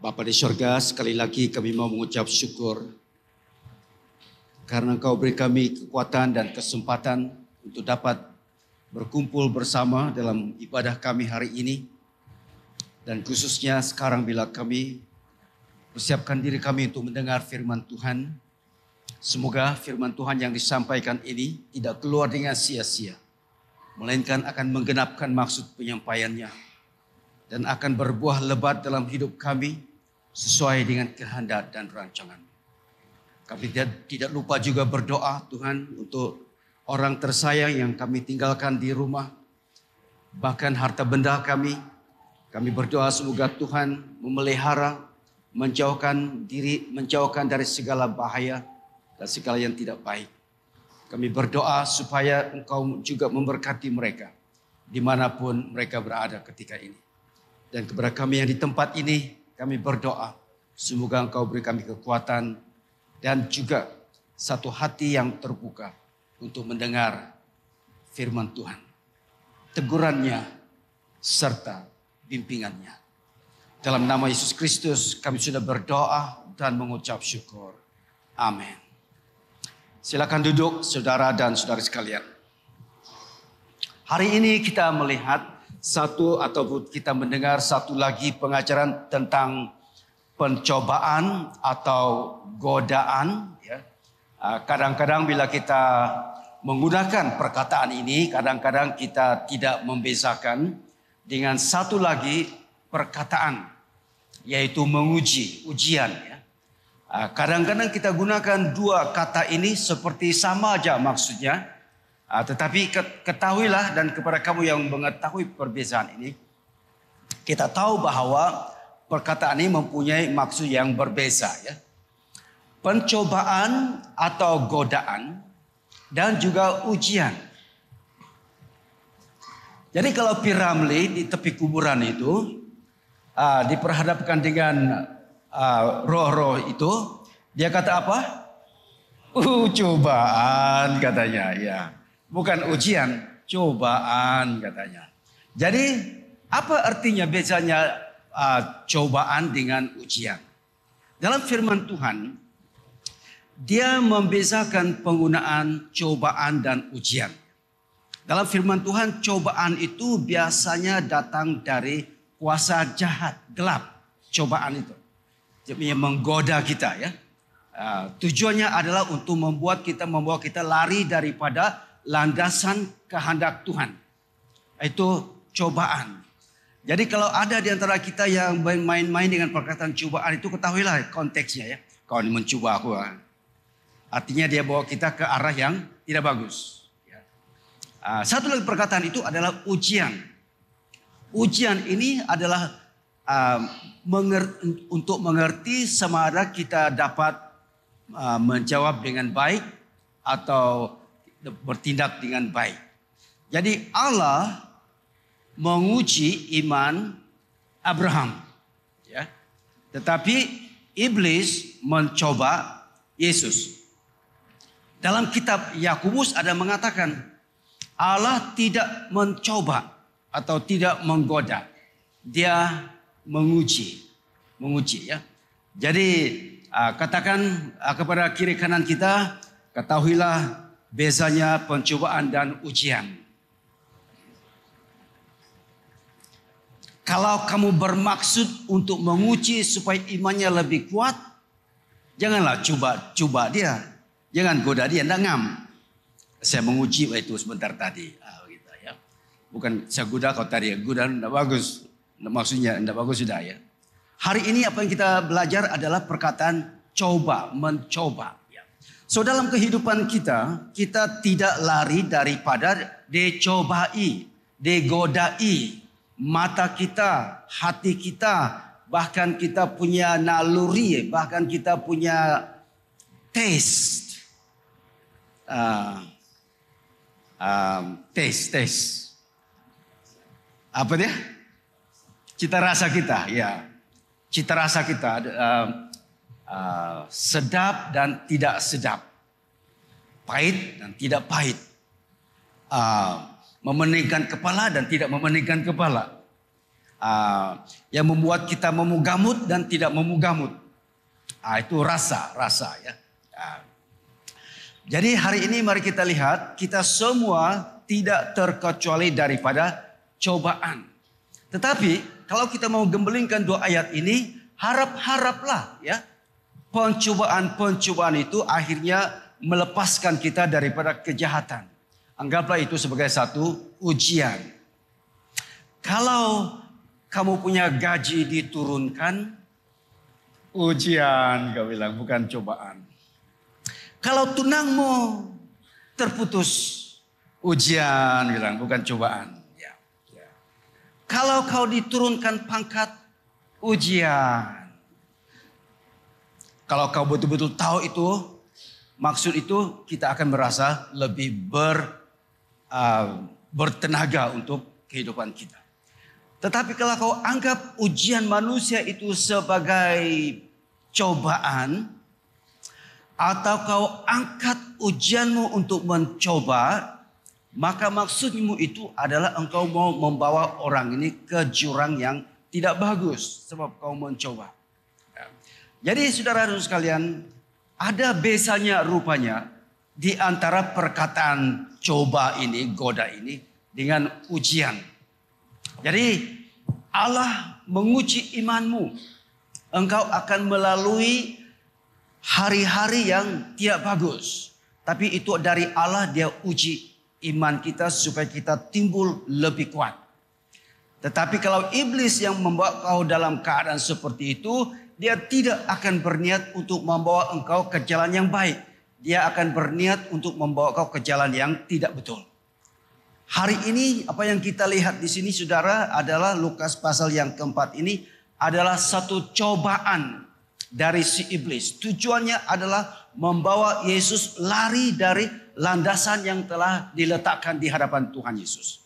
Bapa di surga, sekali lagi kami mau mengucap syukur karena Engkau beri kami kekuatan dan kesempatan untuk dapat berkumpul bersama dalam ibadah kami hari ini. Dan khususnya sekarang bila kami persiapkan diri kami untuk mendengar firman Tuhan. Semoga firman Tuhan yang disampaikan ini tidak keluar dengan sia-sia, melainkan akan menggenapkan maksud penyampaiannya dan akan berbuah lebat dalam hidup kami sesuai dengan kehendak dan rancangan. Kami tidak lupa juga berdoa Tuhan untuk orang tersayang yang kami tinggalkan di rumah, bahkan harta benda kami. Kami berdoa semoga Tuhan memelihara, menjauhkan dari segala bahaya dan segala yang tidak baik. Kami berdoa supaya Engkau juga memberkati mereka dimanapun mereka berada ketika ini. Dan kepada kami yang di tempat ini, kami berdoa semoga Engkau beri kami kekuatan dan juga satu hati yang terbuka untuk mendengar firman Tuhan, tegurannya serta bimbingannya. Dalam nama Yesus Kristus kami sudah berdoa dan mengucap syukur. Amin. Silakan duduk saudara dan saudari sekalian. Hari ini kita melihat ataupun kita mendengar satu lagi pengajaran tentang pencobaan atau godaan. Kadang-kadang bila kita menggunakan perkataan ini, kadang-kadang kita tidak membezakan dengan satu lagi perkataan, yaitu menguji, ujian. Kadang-kadang kita gunakan dua kata ini seperti sama aja maksudnya. Tetapi ketahuilah, dan kepada kamu yang mengetahui perbezaan ini, kita tahu bahwa perkataan ini mempunyai maksud yang berbeza. Pencobaan atau godaan dan juga ujian. Jadi kalau P. Ramlee di tepi kuburan itu diperhadapkan dengan roh-roh itu, dia kata apa? Cobaan katanya, ya. Bukan ujian, cobaan katanya. Jadi apa artinya bezanya cobaan dengan ujian? Dalam firman Tuhan, dia membezakan penggunaan cobaan dan ujian. Dalam firman Tuhan, cobaan itu biasanya datang dari kuasa jahat, gelap. Cobaan itu yang menggoda kita, ya. Tujuannya adalah untuk membawa kita lari daripada landasan kehendak Tuhan. Itu cobaan. Jadi kalau ada di antara kita yang main-main dengan perkataan cobaan itu, ketahuilah konteksnya, ya. Kau ini mencoba aku. Artinya dia bawa kita ke arah yang tidak bagus. Satu lagi perkataan itu adalah ujian. Ujian ini adalah untuk mengerti sama ada kita dapat menjawab dengan baik atau bertindak dengan baik. Jadi Allah menguji iman Abraham, ya. Tetapi iblis mencoba Yesus. Dalam kitab Yakobus ada mengatakan Allah tidak mencoba atau tidak menggoda. Dia menguji, ya. Jadi katakan kepada kiri kanan kita, ketahuilah bezanya pencobaan dan ujian. Kalau kamu bermaksud untuk menguji supaya imannya lebih kuat, janganlah coba dia. Jangan goda dia, ngam. Saya menguji itu sebentar tadi. Gitu, ya. Bukan saya goda kau tadi, goda tidak bagus. Maksudnya tidak bagus sudah, ya. Hari ini apa yang kita belajar adalah perkataan coba, mencoba. So dalam kehidupan kita tidak lari daripada dicobai, digodai. Mata kita, hati kita, bahkan kita punya naluri, bahkan kita punya taste. Taste. Apa dia? Cita rasa kita, ya. Cita rasa kita sedap dan tidak sedap, pahit dan tidak pahit, memeningkan kepala dan tidak memeningkan kepala. yang membuat kita memugamut dan tidak memugamut. Itu rasa ya. Jadi hari ini mari kita lihat, kita semua tidak terkecuali daripada cobaan. Tetapi kalau kita mau gembelingkan dua ayat ini, haraplah ya, pencobaan itu akhirnya melepaskan kita daripada kejahatan. Anggaplah itu sebagai satu ujian. Kalau kamu punya gaji diturunkan, ujian, kau bilang, bukan cobaan. Kalau tunangmu terputus, ujian, bilang, bukan cobaan. Ya. Kalau kau diturunkan pangkat, ujian. Kalau kau betul-betul tahu itu, maksud itu kita akan merasa lebih bertenaga untuk kehidupan kita. Tetapi kalau kau anggap ujian manusia itu sebagai cobaan, atau kau angkat ujianmu untuk mencoba, maka maksudmu itu adalah engkau mau membawa orang ini ke jurang yang tidak bagus sebab kau mencoba. Jadi saudara-saudara sekalian, ada besarnya rupanya di antara perkataan coba ini, goda ini dengan ujian. Jadi Allah menguji imanmu. Engkau akan melalui hari-hari yang tidak bagus. Tapi itu dari Allah, dia uji iman kita supaya kita timbul lebih kuat. Tetapi kalau iblis yang membawa kau dalam keadaan seperti itu, dia tidak akan berniat untuk membawa engkau ke jalan yang baik. Dia akan berniat untuk membawa kau ke jalan yang tidak betul. Hari ini apa yang kita lihat di sini saudara adalah Lukas pasal yang keempat ini adalah satu cobaan dari si iblis. Tujuannya adalah membawa Yesus lari dari landasan yang telah diletakkan di hadapan Tuhan Yesus.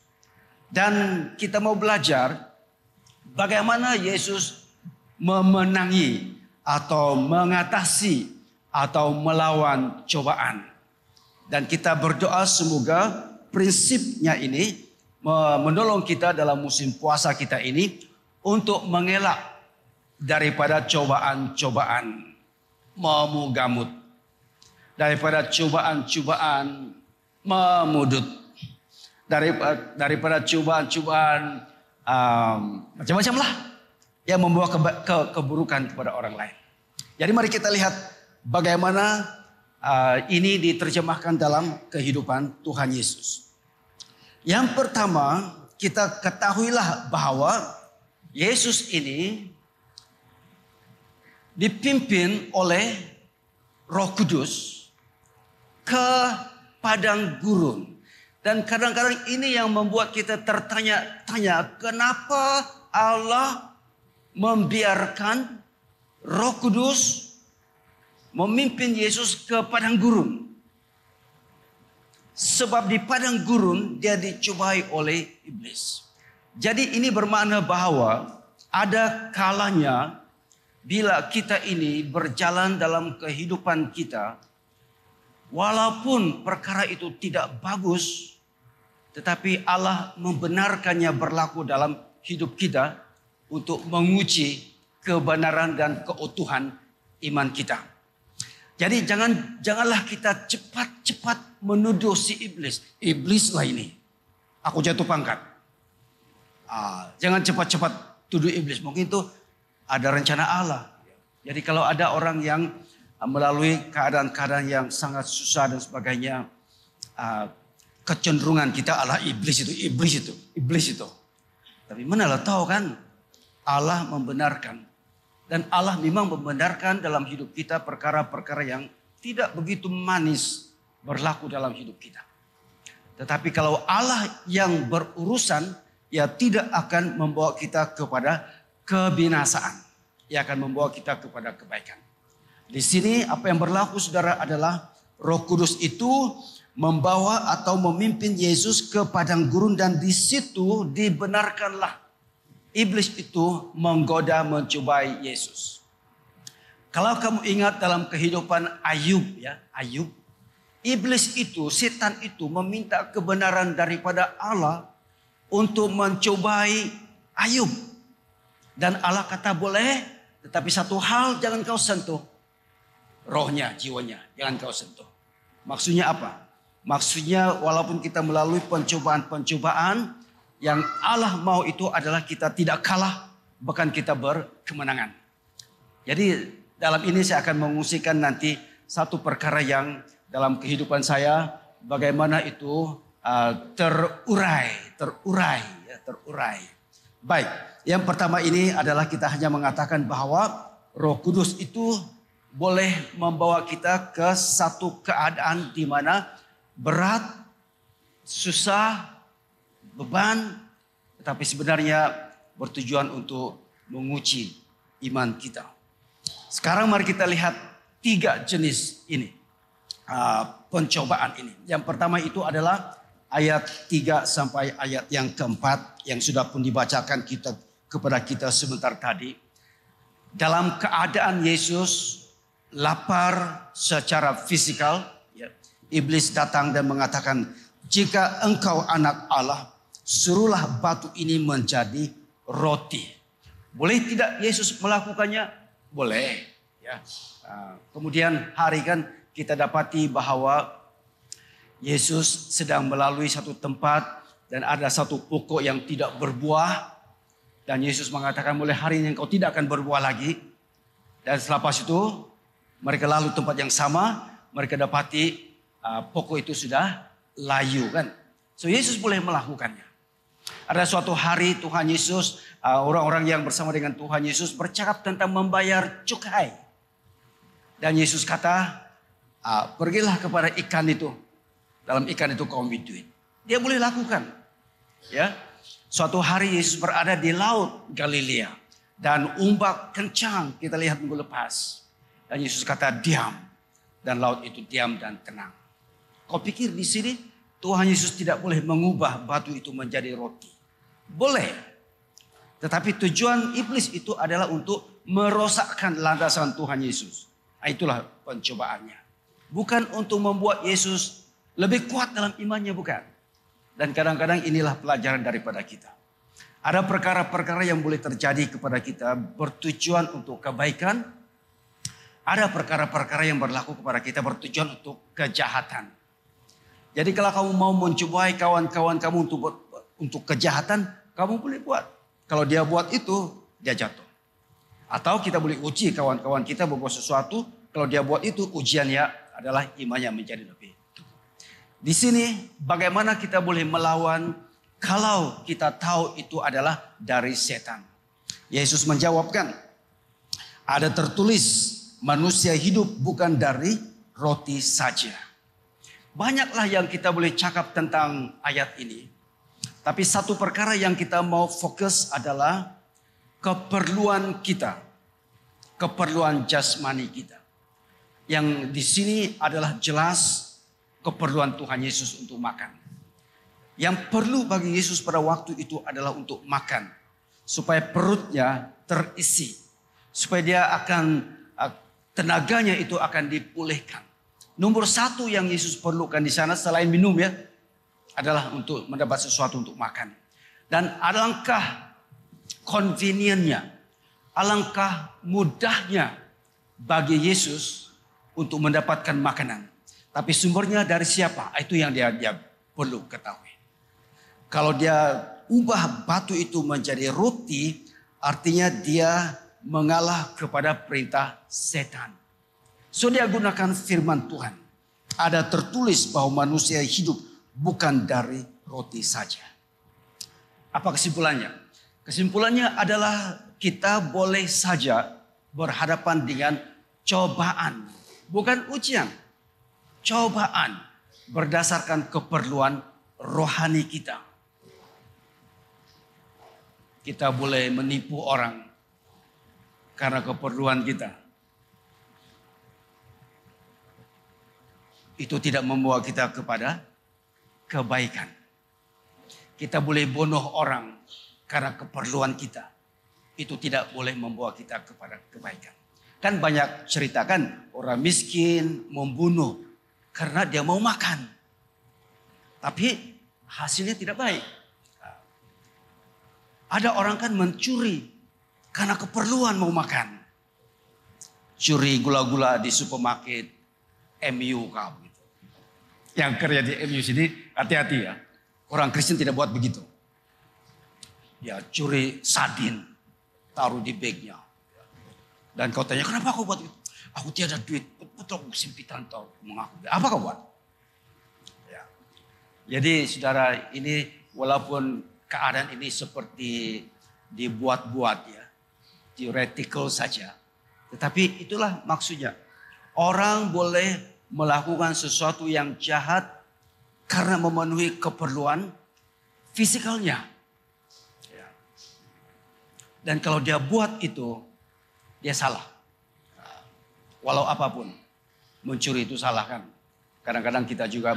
Dan kita mau belajar bagaimana Yesus memenangi atau mengatasi atau melawan cobaan. Dan kita berdoa semoga prinsipnya ini menolong kita dalam musim puasa kita ini untuk mengelak daripada cobaan-cobaan memugamut, daripada cobaan-cobaan memudut, daripada cobaan-cobaan macam-macam lah yang membawa keburukan kepada orang lain. Jadi mari kita lihat bagaimana ini diterjemahkan dalam kehidupan Tuhan Yesus. Yang pertama, kita ketahuilah bahwa Yesus ini dipimpin oleh Roh Kudus ke padang gurun. Dan kadang-kadang ini yang membuat kita tertanya-tanya, kenapa Allah membiarkan Roh Kudus memimpin Yesus ke padang gurun. Sebab di padang gurun dia dicobai oleh iblis. Jadi ini bermakna bahwa ada kalanya bila kita ini berjalan dalam kehidupan kita, walaupun perkara itu tidak bagus, tetapi Allah membenarkannya berlaku dalam hidup kita untuk menguji kebenaran dan keutuhan iman kita. Jadi janganlah kita cepat-cepat menuduh si iblis. Iblis lah ini. Aku jatuh pangkat. Jangan cepat-cepat tuduh iblis. Mungkin itu ada rencana Allah. Jadi kalau ada orang yang melalui keadaan-keadaan yang sangat susah dan sebagainya, kecenderungan kita adalah iblis itu. Tapi manalah tahu kan Allah membenarkan. Dan Allah memang membenarkan dalam hidup kita perkara-perkara yang tidak begitu manis berlaku dalam hidup kita. Tetapi kalau Allah yang berurusan, ya tidak akan membawa kita kepada kebinasaan. Ia akan membawa kita kepada kebaikan. Di sini apa yang berlaku saudara adalah Roh Kudus itu membawa atau memimpin Yesus ke padang gurun dan di situ dibenarkanlah iblis itu menggoda mencobai Yesus. Kalau kamu ingat dalam kehidupan Ayub, iblis itu, setan itu meminta kebenaran daripada Allah untuk mencobai Ayub. Dan Allah kata boleh, tetapi satu hal jangan kau sentuh. Rohnya, jiwanya, jangan kau sentuh. Maksudnya apa? Maksudnya walaupun kita melalui pencobaan-pencobaan, yang Allah mau itu adalah kita tidak kalah, bahkan kita berkemenangan. Jadi dalam ini saya akan mengungsikan nanti satu perkara yang dalam kehidupan saya, bagaimana itu terurai. Baik, yang pertama ini adalah kita hanya mengatakan bahwa Roh Kudus itu boleh membawa kita ke satu keadaan di mana berat, susah, beban, tetapi sebenarnya bertujuan untuk menguji iman kita. Sekarang mari kita lihat 3 jenis ini, pencobaan ini. Yang pertama itu adalah ayat 3 sampai ayat yang keempat yang sudah pun dibacakan kepada kita sebentar tadi. Dalam keadaan Yesus lapar secara fisikal, iblis datang dan mengatakan, jika engkau anak Allah, suruhlah batu ini menjadi roti. Boleh tidak Yesus melakukannya? Boleh. Ya. Kemudian hari kan kita dapati bahwa Yesus sedang melalui satu tempat dan ada satu pokok yang tidak berbuah. Dan Yesus mengatakan mulai hari ini engkau tidak akan berbuah lagi. Dan selepas itu mereka lalu tempat yang sama. Mereka dapati pokok itu sudah layu kan. So Yesus boleh melakukannya. Ada suatu hari Tuhan Yesus, orang-orang yang bersama dengan Tuhan Yesus bercakap tentang membayar cukai. Dan Yesus kata, pergilah kepada ikan itu. Dalam ikan itu kau ambil duit. Dia boleh lakukan. Ya, suatu hari Yesus berada di laut Galilea. Dan ombak kencang kita lihat minggu lepas. Dan Yesus kata diam. Dan laut itu diam dan tenang. Kau pikir di sini Tuhan Yesus tidak boleh mengubah batu itu menjadi roti? Boleh. Tetapi tujuan iblis itu adalah untuk merosakkan landasan Tuhan Yesus. Itulah pencobaannya. Bukan untuk membuat Yesus lebih kuat dalam imannya, bukan. Dan kadang-kadang inilah pelajaran daripada kita. Ada perkara-perkara yang boleh terjadi kepada kita bertujuan untuk kebaikan. Ada perkara-perkara yang berlaku kepada kita bertujuan untuk kejahatan. Jadi kalau kamu mau mencobai kawan-kawan kamu untuk kejahatan, kamu boleh buat. Kalau dia buat itu, dia jatuh. Atau kita boleh uji kawan-kawan kita berbuat sesuatu, kalau dia buat itu ujiannya adalah imannya menjadi lebih. Di sini bagaimana kita boleh melawan kalau kita tahu itu adalah dari setan. Yesus menjawabkan, ada tertulis manusia hidup bukan dari roti saja. Banyaklah yang kita boleh cakap tentang ayat ini. Tapi satu perkara yang kita mau fokus adalah keperluan kita. Keperluan jasmani kita. Yang di sini adalah jelas keperluan Tuhan Yesus untuk makan. Yang perlu bagi Yesus pada waktu itu adalah untuk makan. Supaya perutnya terisi. Supaya dia akan, tenaganya itu akan dipulihkan. Nomor 1 yang Yesus perlukan di sana selain minum ya, adalah untuk mendapat sesuatu untuk makan. Dan alangkah convenientnya, alangkah mudahnya bagi Yesus untuk mendapatkan makanan. Tapi sumbernya dari siapa? Itu yang dia perlu ketahui. Kalau dia ubah batu itu menjadi roti, artinya dia mengalah kepada perintah setan. So dia gunakan firman Tuhan. Ada tertulis bahwa manusia hidup bukan dari roti saja. Apa kesimpulannya? Kesimpulannya adalah kita boleh saja berhadapan dengan cobaan. Bukan ujian. Cobaan berdasarkan keperluan rohani kita. Kita boleh menipu orang karena keperluan kita. Itu tidak membawa kita kepada kebaikan. Kita boleh bunuh orang karena keperluan kita. Itu tidak boleh membawa kita kepada kebaikan. Kan banyak cerita kan orang miskin membunuh karena dia mau makan. Tapi hasilnya tidak baik. Ada orang kan mencuri karena keperluan mau makan. Curi gula-gula di supermarket MU kah begitu. Yang kerja di MU sini hati-hati ya. Orang Kristen tidak buat begitu. Ya curi sardin, taruh di bagnya. Dan kau tanya, kenapa kau buat itu? Aku tiada duit, betul kesempitan tahu mengaku. Apa kau buat? Ya. Jadi saudara, ini walaupun keadaan ini seperti dibuat-buat ya, theoretical saja. Tetapi itulah maksudnya. Orang boleh melakukan sesuatu yang jahat karena memenuhi keperluan fisikalnya. Ya. Dan kalau dia buat itu, dia salah. Walau apapun, mencuri itu salah kan. Kadang-kadang kita juga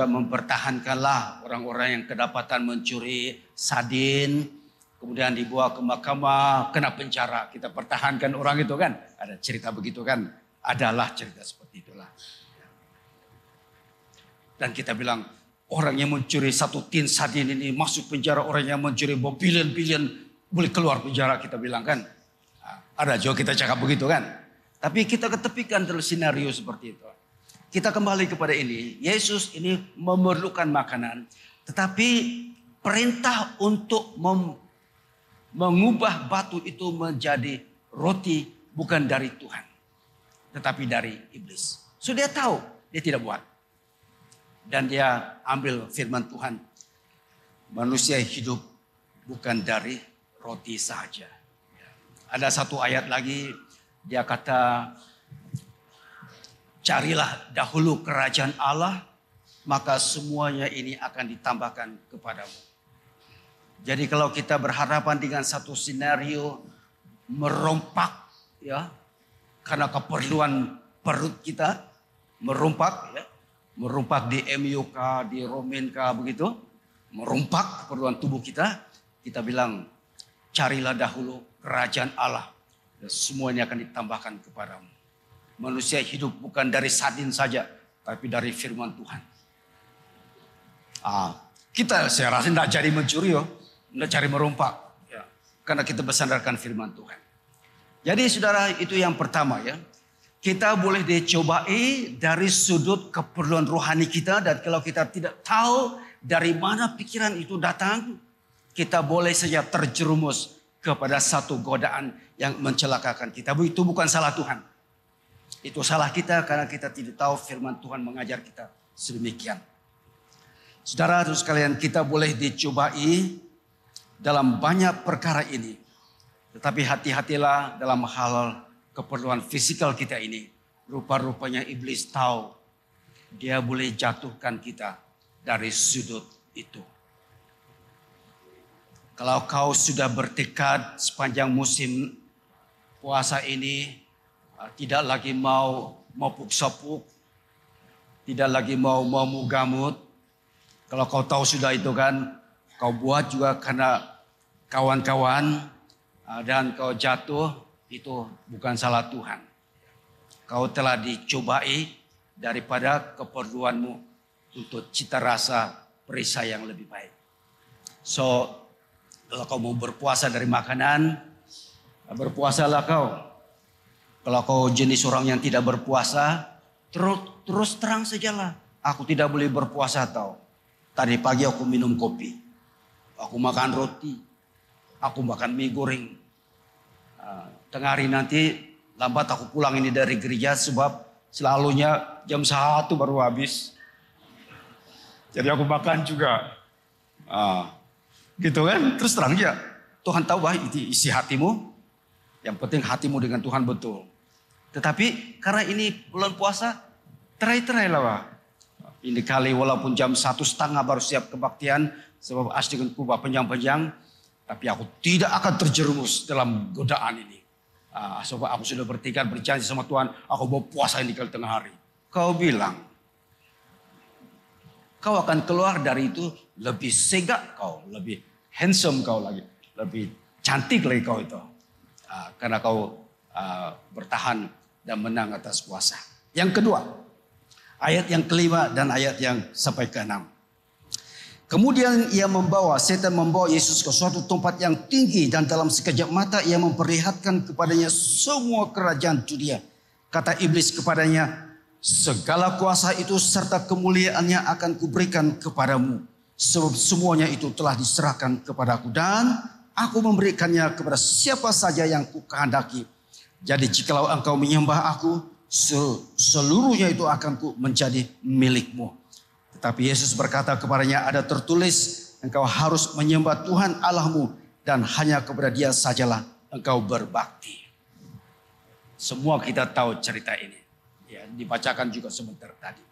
mempertahankanlah orang-orang yang kedapatan mencuri sardin, kemudian dibawa ke mahkamah, kena penjara. Kita pertahankan orang itu kan. Ada cerita begitu kan. Adalah cerita seperti itulah. Dan kita bilang, orang yang mencuri 1 tin sardin ini masuk penjara. Orang yang mencuri berbilion-bilion boleh keluar penjara, kita bilang kan. Ada juga kita cakap begitu kan. Tapi kita ketepikan dalam senario seperti itu. Kita kembali kepada ini. Yesus ini memerlukan makanan. Tetapi perintah untuk mengubah batu itu menjadi roti bukan dari Tuhan. Tetapi dari iblis. So dia tahu, dia tidak buat. Dan dia ambil firman Tuhan. Manusia hidup bukan dari roti saja. Ada satu ayat lagi, dia kata, carilah dahulu kerajaan Allah, maka semuanya ini akan ditambahkan kepadamu. Jadi kalau kita berhadapan dengan satu senario merompak, ya, karena keperluan perut kita, merompak di MUK, di Romenka begitu, merompak keperluan tubuh kita, kita bilang, carilah dahulu kerajaan Allah, dan semuanya akan ditambahkan kepadamu. Manusia hidup bukan dari sardin saja, tapi dari firman Tuhan. Saya rasa tidak cari mencuri, tidak cari merompak, ya, karena kita bersandarkan firman Tuhan. Jadi saudara, itu yang pertama ya. Kita boleh dicobai dari sudut keperluan rohani kita, dan kalau kita tidak tahu dari mana pikiran itu datang, kita boleh saja terjerumus kepada satu godaan yang mencelakakan kita. Itu bukan salah Tuhan. Itu salah kita karena kita tidak tahu firman Tuhan mengajar kita sedemikian. Saudara terus sekalian, kita boleh dicobai dalam banyak perkara ini. Tetapi hati-hatilah dalam hal keperluan fisikal kita ini. Rupa-rupanya iblis tahu dia boleh jatuhkan kita dari sudut itu. Kalau kau sudah bertekad sepanjang musim puasa ini, tidak lagi mau mopuk-sopuk, tidak lagi mau gamut. Kalau kau tahu sudah itu kan, kau buat juga karena kawan-kawan dan kau jatuh, itu bukan salah Tuhan. Kau telah dicobai daripada keperluanmu untuk cita rasa perisai yang lebih baik. So, kalau kau mau berpuasa dari makanan, berpuasalah kau. Kalau kau jenis orang yang tidak berpuasa, terus terang sajalah. Aku tidak boleh berpuasa tau. Tadi pagi aku minum kopi. Aku makan roti. Aku makan mie goreng. Tengah hari nanti lambat aku pulang ini dari gereja sebab selalunya jam 1 baru habis. Jadi aku makan juga. Gitu kan, terus terang aja. Tuhan tahu bahwa itu isi hatimu. Yang penting hatimu dengan Tuhan betul. Tetapi karena ini bulan puasa, terai-terai lah Pak. Ini kali walaupun jam 1:30 baru siap kebaktian. Sebab asli dengan kubah panjang-panjang. Tapi aku tidak akan terjerumus dalam godaan ini. Sebab aku sudah bertekad berjanji sama Tuhan. Aku mau puasa ini kali tengah hari. Kau bilang, kau akan keluar dari itu lebih segak kau, lebih handsome kau lagi, lebih cantik lagi kau itu. Karena kau bertahan dan menang atas puasa. Yang kedua, ayat yang kelima dan ayat yang sampai ke-6. Kemudian setan membawa Yesus ke suatu tempat yang tinggi dan dalam sekejap mata ia memperlihatkan kepadanya semua kerajaan dunia. Kata iblis kepadanya, segala kuasa itu serta kemuliaannya akan kuberikan kepadamu. Sebab semuanya itu telah diserahkan kepadaku dan aku memberikannya kepada siapa saja yang kukehendaki. Jadi jikalau engkau menyembah aku, seluruhnya itu akan menjadi milikmu. Tetapi Yesus berkata kepadanya, ada tertulis, engkau harus menyembah Tuhan Allahmu dan hanya kepada Dia sajalah engkau berbakti. Semua kita tahu cerita ini. Ya, dibacakan juga sebentar tadi.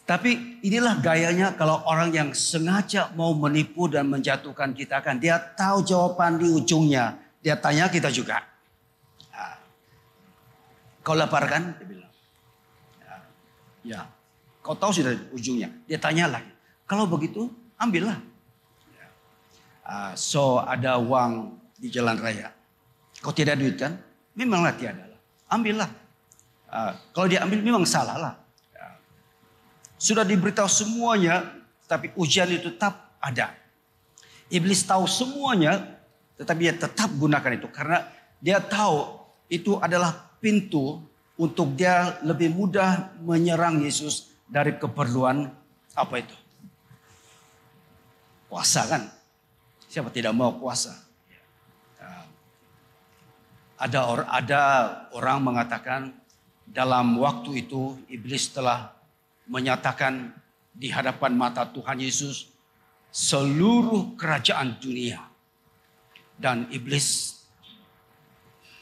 Tapi inilah gayanya kalau orang yang sengaja mau menipu dan menjatuhkan kita kan. Dia tahu jawaban di ujungnya. Dia tanya kita juga. Nah, kau lapar kan? Dia bilang. Ya. Kau tahu sudah ujungnya. Dia tanya lagi. Kalau begitu, ambillah. So ada uang di jalan raya. Kau tidak duit kan? Memanglah tiada lah. Ambillah. Kalau dia ambil memang salah lah. Sudah diberitahu semuanya. Tapi ujian itu tetap ada. Iblis tahu semuanya. Tetapi dia tetap gunakan itu. Karena dia tahu itu adalah pintu. Untuk dia lebih mudah menyerang Yesus. Dari keperluan apa itu? Kuasa kan? Siapa tidak mau kuasa? Ada orang mengatakan dalam waktu itu iblis telah menyatakan di hadapan mata Tuhan Yesus seluruh kerajaan dunia. Dan iblis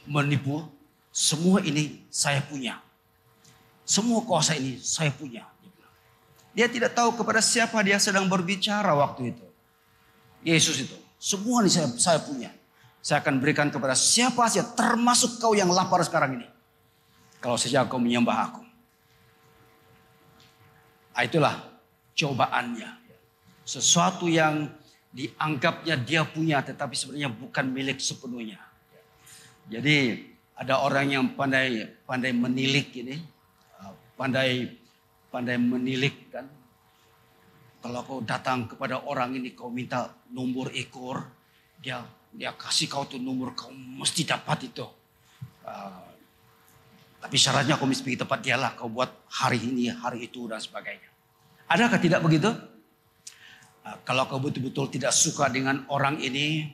menipu, semua ini saya punya. Semua kuasa ini saya punya. Dia tidak tahu kepada siapa dia sedang berbicara waktu itu. Yesus itu. Semua ini saya punya. Saya akan berikan kepada siapa saja. Termasuk kau yang lapar sekarang ini. Kalau saja kau menyembah aku. Itulah cobaannya. Sesuatu yang dianggapnya dia punya. Tetapi sebenarnya bukan milik sepenuhnya. Jadi ada orang yang pandai menilik ini. Pandai menilik kan. Kalau kau datang kepada orang ini kau minta nomor ekor, dia kasih kau tuh nomor, kau mesti dapat itu. Tapi syaratnya kau mesti pergi tempat dia lah, kau buat hari ini, hari itu dan sebagainya. Adakah tidak begitu? Kalau kau betul-betul tidak suka dengan orang ini,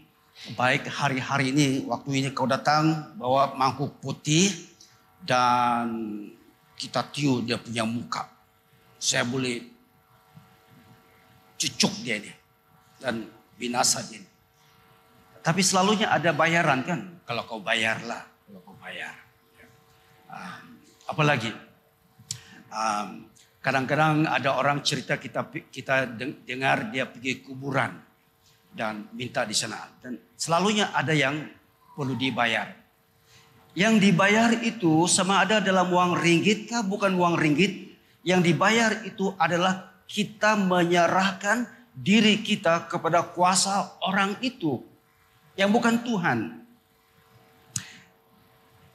baik hari-hari ini, waktu ini kau datang bawa mangkuk putih dan kita tiup dia punya muka. Saya boleh cucuk dia ini. Dan binasa dia. Tapi selalunya ada bayaran kan. Kalau kau bayarlah. Kalau kau bayar. Apalagi. Kadang-kadang ada orang cerita kita dengar dia pergi kuburan. Dan minta di sana. Dan selalunya ada yang perlu dibayar. Yang dibayar itu sama ada dalam uang ringgit kah bukan uang ringgit. Yang dibayar itu adalah kita menyerahkan diri kita kepada kuasa orang itu. Yang bukan Tuhan.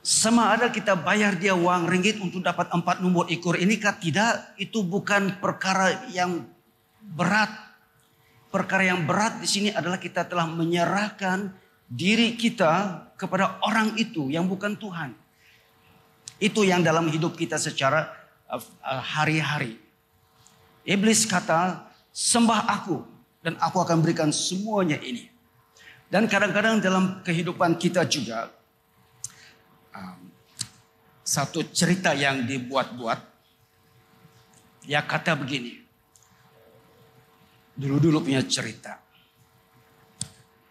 Sama ada kita bayar dia uang ringgit untuk dapat 4 nomor ekor ini kah tidak. Itu bukan perkara yang berat. Perkara yang berat di sini adalah kita telah menyerahkan diri kita kepada orang itu yang bukan Tuhan. Itu yang dalam hidup kita secara hari-hari. Iblis kata, sembah aku dan aku akan berikan semuanya ini. Dan kadang-kadang dalam kehidupan kita juga satu cerita yang dibuat-buat. Dia kata begini. Dulu-dulu punya cerita.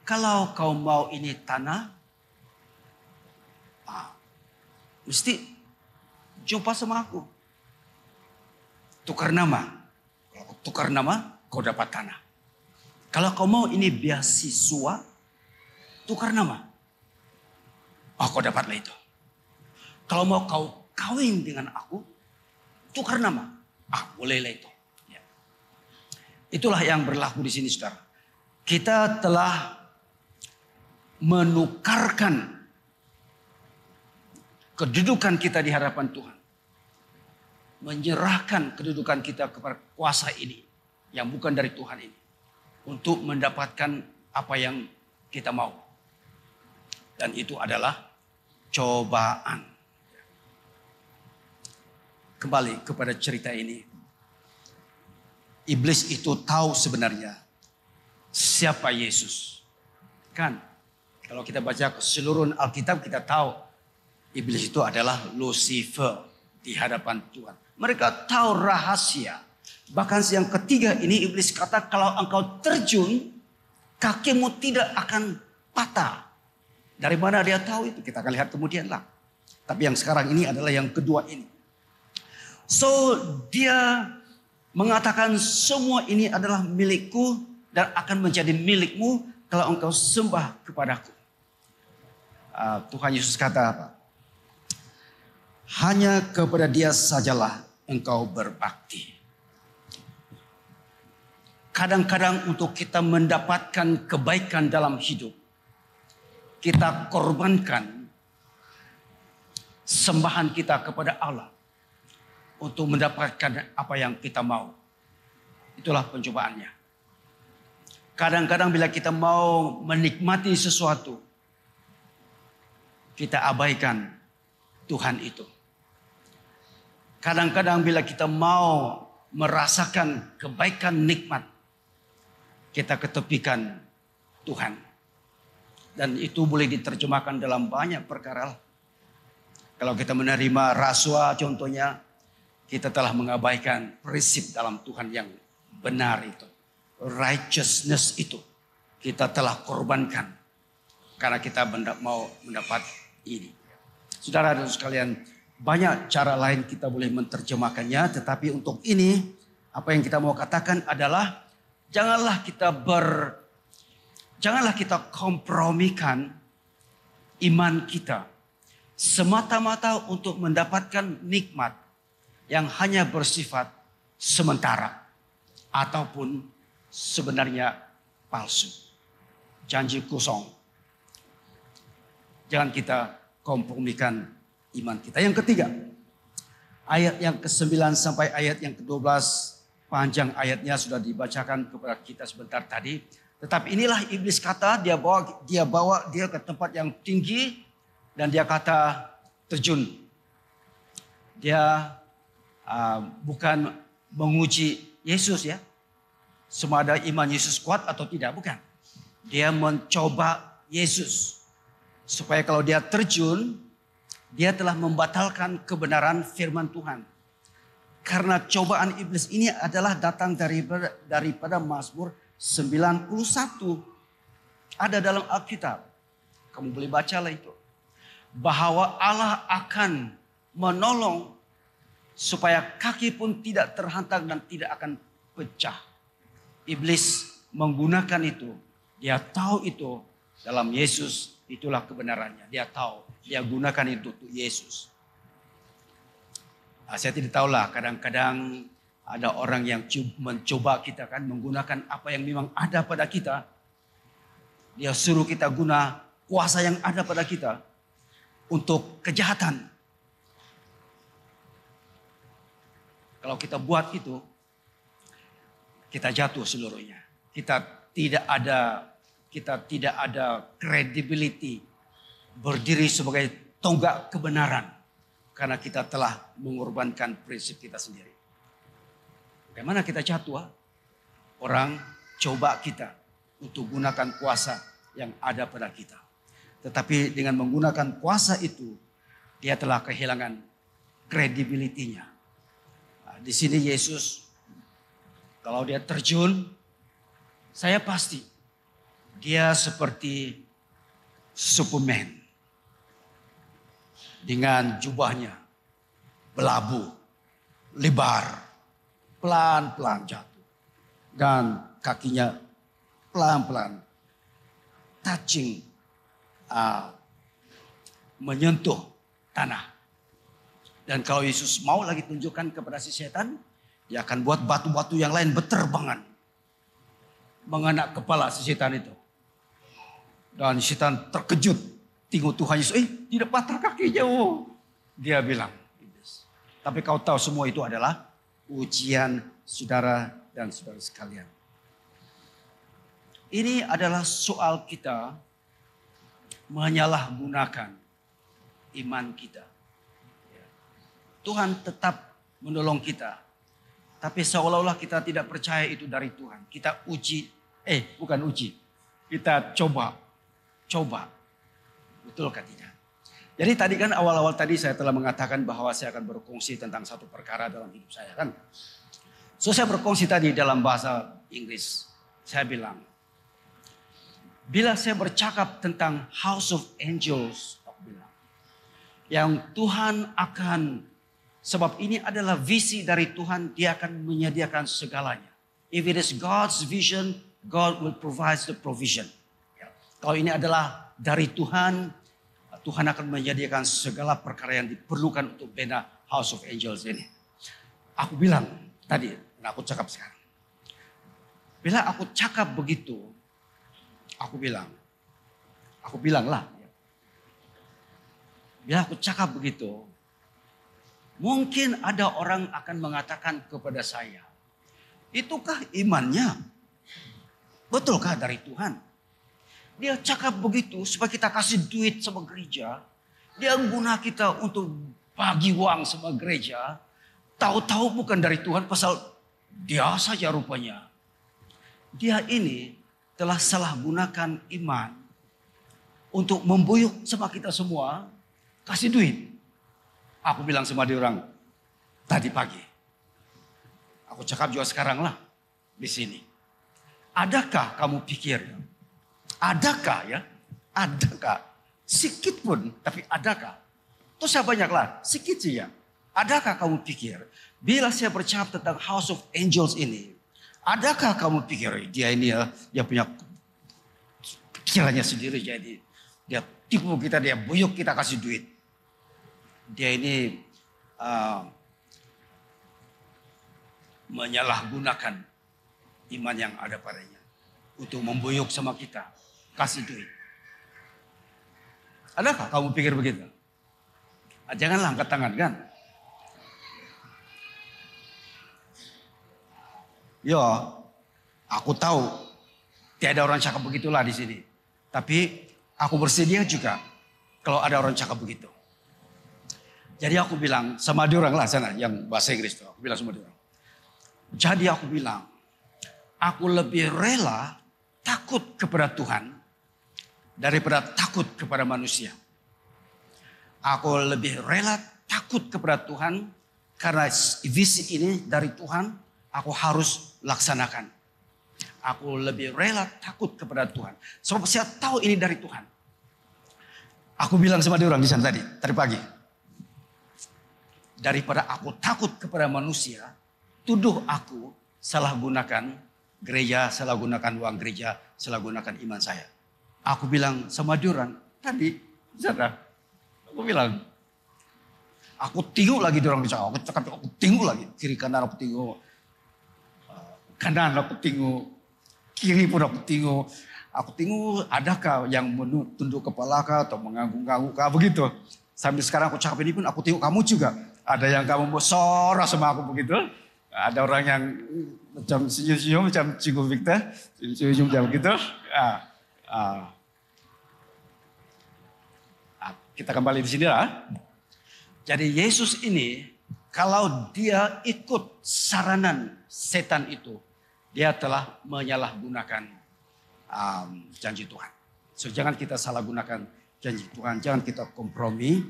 Kalau kau mau ini tanah, mesti jumpa sama aku. Tukar nama. Kalau tukar nama, kau dapat tanah. Kalau kau mau ini beasiswa, tukar nama. Kau dapatlah itu. Kalau mau kau kawin dengan aku, tukar nama. Bolehlah itu. Ya. Itulah yang berlaku di sini, saudara. Kita telah menukarkan kedudukan kita di hadapan Tuhan. Menyerahkan kedudukan kita kepada kuasa ini. yang bukan dari Tuhan ini untuk mendapatkan apa yang kita mau. Dan itu adalah cobaan. Kembali kepada cerita ini. Iblis itu tahu sebenarnya siapa Yesus. Kan? Kalau kita baca keseluruhan Alkitab kita tahu iblis itu adalah Lucifer di hadapan Tuhan. Mereka tahu rahasia. Bahkan yang ketiga ini iblis kata kalau engkau terjun kakimu tidak akan patah. Dari mana dia tahu itu? Kita akan lihat kemudian lah. Tapi yang sekarang ini adalah yang kedua ini. So dia mengatakan semua ini adalah milikku dan akan menjadi milikmu kalau engkau sembah kepadaku. Tuhan Yesus kata apa? Hanya kepada dia sajalah engkau berbakti. Kadang-kadang untuk kita mendapatkan kebaikan dalam hidup, kita korbankan sembahan kita kepada Allah untuk mendapatkan apa yang kita mau. Itulah pencobaannya. Kadang-kadang bila kita mau menikmati sesuatu, kita abaikan Tuhan itu. Kadang-kadang bila kita mau merasakan kebaikan nikmat, kita ketepikan Tuhan. Dan itu boleh diterjemahkan dalam banyak perkara. Kalau kita menerima rasuah contohnya, kita telah mengabaikan prinsip dalam Tuhan yang benar itu. Righteousness itu kita telah korbankan. Karena kita mau mendapat ini. Saudara dan sekalian, banyak cara lain kita boleh menerjemahkannya. Tetapi untuk ini, apa yang kita mau katakan adalah janganlah kita kompromikan iman kita semata-mata untuk mendapatkan nikmat yang hanya bersifat sementara ataupun sebenarnya palsu. Janji kosong. Jangan kita kompromikan iman kita. Yang ketiga, ayat yang ke-9 sampai ayat yang ke-12, panjang ayatnya sudah dibacakan kepada kita sebentar tadi. Tetapi inilah iblis kata, dia bawa dia ke tempat yang tinggi dan dia kata terjun. Dia bukan menguji Yesus ya. Semada iman Yesus kuat atau tidak, bukan. Dia mencoba Yesus. Supaya kalau dia terjun, dia telah membatalkan kebenaran firman Tuhan. Karena cobaan iblis ini adalah datang daripada Mazmur 91. Ada dalam Alkitab. Kamu boleh bacalah itu. Bahwa Allah akan menolong supaya kaki pun tidak terhantam dan tidak akan pecah. Iblis menggunakan itu. Dia tahu itu dalam Yesus. Itulah kebenarannya. Dia tahu. Dia gunakan itu untuk Yesus. Saya tidak tahulah, kadang-kadang ada orang yang mencoba kita kan menggunakan apa yang memang ada pada kita. Dia suruh kita guna kuasa yang ada pada kita untuk kejahatan. Kalau kita buat itu, kita jatuh seluruhnya. Kita tidak ada credibility berdiri sebagai tonggak kebenaran. Karena kita telah mengorbankan prinsip kita sendiri. Bagaimana kita jatuh? Orang coba kita untuk gunakan kuasa yang ada pada kita. Tetapi dengan menggunakan kuasa itu, dia telah kehilangan credibility-nya. Nah, di sini Yesus, kalau dia terjun, saya pasti dia seperti Superman. Dengan jubahnya belabu, lebar, pelan-pelan jatuh. Dan kakinya pelan-pelan touching, menyentuh tanah. Dan kalau Yesus mau lagi tunjukkan kepada si setan, dia akan buat batu-batu yang lain berterbangan. Mengenak kepala si setan itu. Dan setan terkejut. Tengok Tuhan Yesus, tidak patah kakinya. Dia bilang, tapi kau tahu semua itu adalah ujian saudara dan saudara sekalian. Ini adalah soal kita menyalahgunakan iman kita. Tuhan tetap menolong kita. Tapi seolah-olah kita tidak percaya itu dari Tuhan. Kita bukan uji. Kita coba. Betulkah tidak? Jadi tadi kan awal-awal tadi saya telah mengatakan bahwa saya akan berkongsi tentang satu perkara dalam hidup saya kan. So saya berkongsi tadi dalam bahasa Inggris. Saya bilang, bila saya bercakap tentang House of Angels, aku bilang, yang Tuhan akan, sebab ini adalah visi dari Tuhan, dia akan menyediakan segalanya. If it is God's vision, God will provide the provision. Kalau ini adalah dari Tuhan, Tuhan akan menyediakan segala perkara yang diperlukan untuk bina House of Angels ini. Aku bilang tadi, dan aku cakap sekarang. Bila aku cakap begitu, aku bilanglah. Bila aku cakap begitu, mungkin ada orang akan mengatakan kepada saya, itukah imannya? Betulkah dari Tuhan? Dia cakap begitu supaya kita kasih duit sama gereja. Dia guna kita untuk bagi uang sama gereja. Tahu-tahu bukan dari Tuhan pasal dia saja rupanya. Dia ini telah salah gunakan iman untuk membuyuk sama kita semua. Kasih duit. Aku bilang sama dia orang tadi pagi. Aku cakap juga sekarang lah di sini. Adakah kamu pikir? Adakah? Sikit pun, tapi adakah? Itu saya banyaklah, sikit saja. Adakah kamu pikir, bila saya bercakap tentang House of Angels ini, adakah kamu pikir dia ini dia punya pikirannya sendiri, jadi dia tipu kita, dia buyuk kita kasih duit. Dia ini menyalahgunakan iman yang ada padanya untuk membuyuk sama kita. Kasih duit. Adakah kamu pikir begitu? Janganlah angkat tangan kan. Ya, aku tahu tiada orang cakap begitulah di sini. Tapi aku bersedia juga kalau ada orang cakap begitu. Jadi aku bilang sama dia orang lah sana yang bahasa Inggris itu. Aku bilang sama dia orang. Jadi aku bilang, aku lebih rela takut kepada Tuhan daripada takut kepada manusia. Aku lebih rela takut kepada Tuhan karena visi ini dari Tuhan aku harus laksanakan. Aku lebih rela takut kepada Tuhan sebab saya tahu ini dari Tuhan. Aku bilang sama dia orang di sana tadi pagi. Daripada aku takut kepada manusia, tuduh aku salah gunakan gereja, salah gunakan uang gereja, salah gunakan iman saya. Aku bilang sama diorang tadi, sana. Aku bilang, aku tengok lagi diorang bicara. Aku tengok lagi kiri kanan, aku tengok kanan, aku tengok kiri pun aku tengok. Aku tengok adakah yang menunduk kepala kah atau mengangguk-angguk kah begitu. Sambil sekarang aku cakap ini pun aku tengok kamu juga. Ada yang kamu bersorak sama aku begitu. Ada orang yang macam senyum-senyum macam Cikgu Victor, senyum-senyum macam begitu. Kita kembali di sini lah. Jadi Yesus ini kalau dia ikut saranan setan itu, dia telah menyalahgunakan janji Tuhan. So jangan kita salah gunakan janji Tuhan, jangan kita kompromi,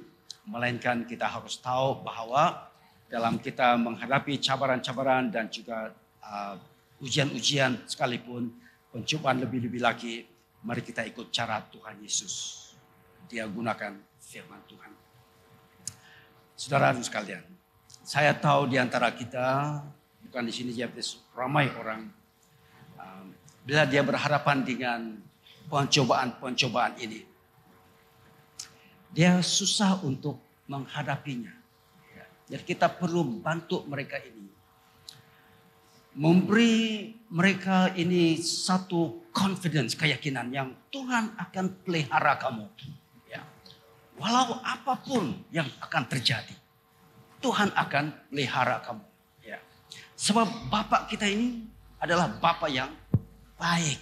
melainkan kita harus tahu bahwa dalam kita menghadapi cabaran-cabaran dan juga ujian-ujian sekalipun, pencobaan lebih-lebih lagi, mari kita ikut cara Tuhan Yesus. Dia gunakan firman Tuhan. Saudara sekalian, saya tahu di antara kita, bukan di sini saja, ramai orang, bila dia berhadapan dengan pencobaan-pencobaan ini, dia susah untuk menghadapinya. Jadi kita perlu bantu mereka ini. Memberi mereka ini satu confidence, keyakinan yang Tuhan akan pelihara kamu. Ya. Walau apapun yang akan terjadi, Tuhan akan pelihara kamu. Ya. Sebab Bapak kita ini adalah Bapa yang baik.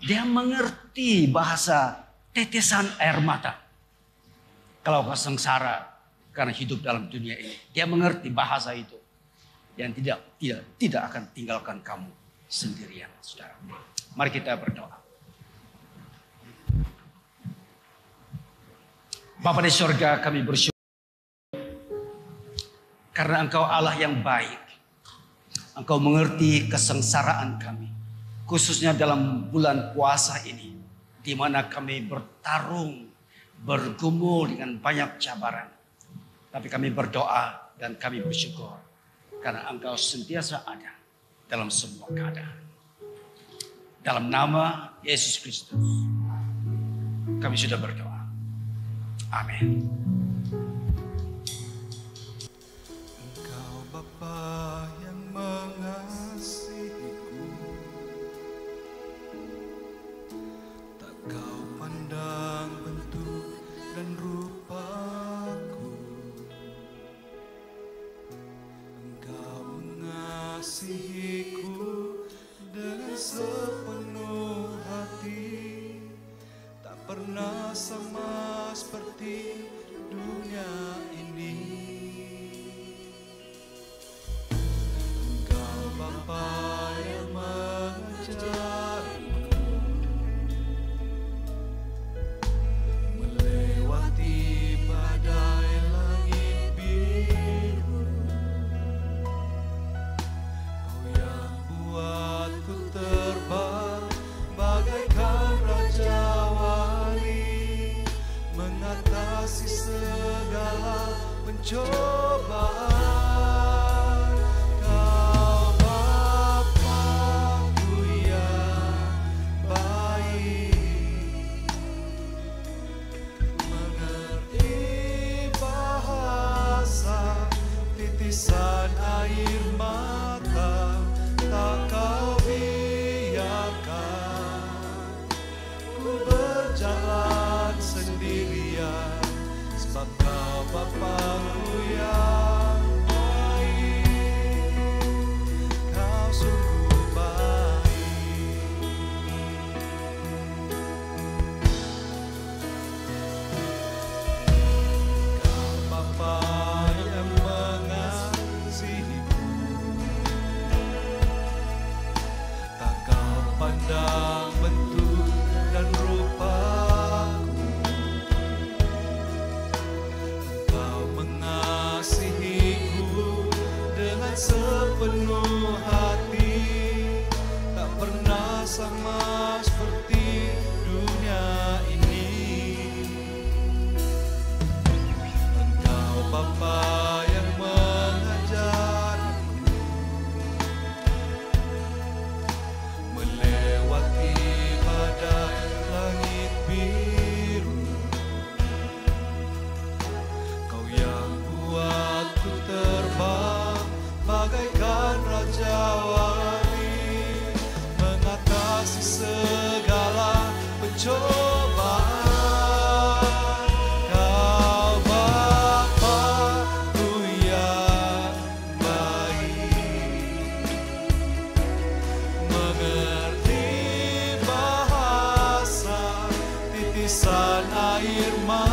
Dia mengerti bahasa tetesan air mata. Kalau kau sengsara karena hidup dalam dunia ini, dia mengerti bahasa itu. Yang tidak akan tinggalkan kamu sendirian, saudara. Mari kita berdoa. Bapa di surga, kami bersyukur karena Engkau Allah yang baik. Engkau mengerti kesengsaraan kami, khususnya dalam bulan puasa ini, di mana kami bertarung, bergumul dengan banyak cabaran. Tapi kami berdoa dan kami bersyukur karena Engkau sentiasa ada dalam semua keadaan. Dalam nama Yesus Kristus, kami sudah berdoa. Amin. Engkau Bapa yang mengasihiku, tak kau pandang bentuk dan rupaku. Engkau mengasihiku dengan sepenuh hati, tak pernah sama seperti dunia ini. Engkau Bapa yang mengajarku melewati badai langit biru. Kau yang buatku terbang bagaikan raja-wali, mengatasi segala pencobaan. Kau Bapa-Ku yang baik, mengerti bahasa titisan air mata, tak kau biarkan ku berjalan sendirian, sebab kau Bapa-Ku yang baik. Kau sungguh baik. Kau Bapa yang mengasihiku, tak kau pandang bentuk dan rupaku. Engkau mengasihiku dengan sepenuh hati, tak pernah sama seperti dunia ini. Engkau Bapa yang mengajarku melewati badai langit biru. Kau yang buatku terbang bagaikan raja-wali, mengatasi segala pencobaan. Kau Bapa-Ku yang baik, mengerti bahasa titisan air mata,